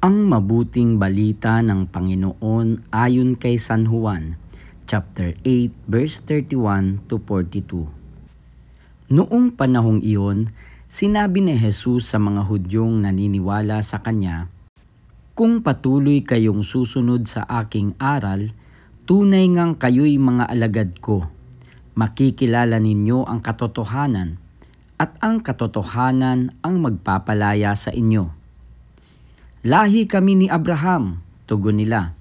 Ang mabuting balita ng Panginoon ayon kay San Juan, chapter 8, verse 31 to 42. Noong panahong iyon, sinabi ni Jesus sa mga Hudyong naniniwala sa Kanya, "Kung patuloy kayong susunod sa aking aral, tunay ngang kayo'y mga alagad ko. Makikilala ninyo ang katotohanan, at ang katotohanan ang magpapalaya sa inyo." "Lahi kami ni Abraham," tugon nila,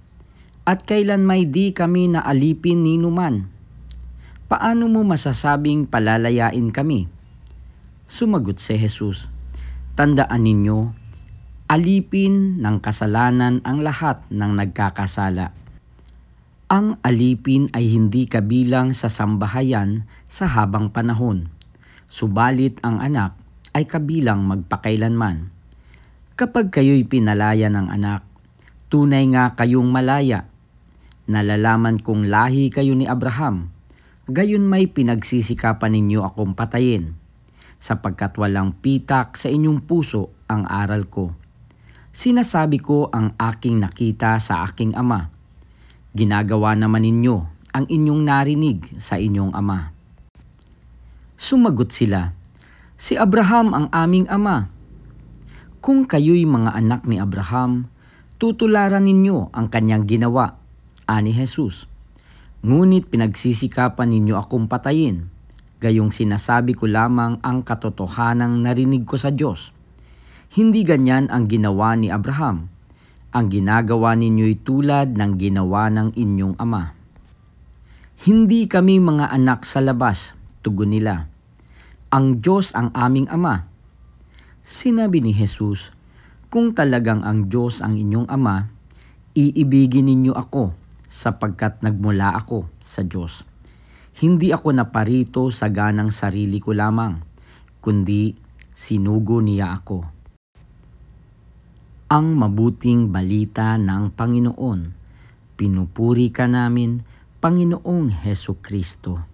"at kailan may di kami naalipin ni numan. Paano mo masasabing palalayain kami?" Sumagot si Jesus, "Tandaan ninyo, alipin ng kasalanan ang lahat ng nagkakasala. Ang alipin ay hindi kabilang sa sambahayan sa habang panahon, subalit ang anak ay kabilang magpakailanman. Kapag kayo'y pinalaya ng anak, tunay nga kayong malaya. Nalalaman kong lahi kayo ni Abraham, gayon may pinagsisikapan ninyo akong patayin, sapagkat walang pitak sa inyong puso ang aral ko. Sinasabi ko ang aking nakita sa aking ama. Ginagawa naman ninyo ang inyong narinig sa inyong ama." Sumagot sila, "Si Abraham ang aming ama." "Kung kayo'y mga anak ni Abraham, tutularan ninyo ang kanyang ginawa," ani Jesus. "Ngunit pinagsisikapan ninyo akong patayin, gayong sinasabi ko lamang ang katotohanang narinig ko sa Diyos. Hindi ganyan ang ginawa ni Abraham. Ang ginagawa ninyo'y tulad ng ginawa ng inyong ama." "Hindi kami mga anak sa labas," tugon nila. "Ang Diyos ang aming ama." Sinabi ni Jesus, "Kung talagang ang Diyos ang inyong ama, iibigin ninyo ako sapagkat nagmula ako sa Diyos. Hindi ako naparito sa ganang sarili ko lamang, kundi sinugo niya ako." Ang mabuting balita ng Panginoon. Pinupuri ka namin, Panginoong Hesukristo.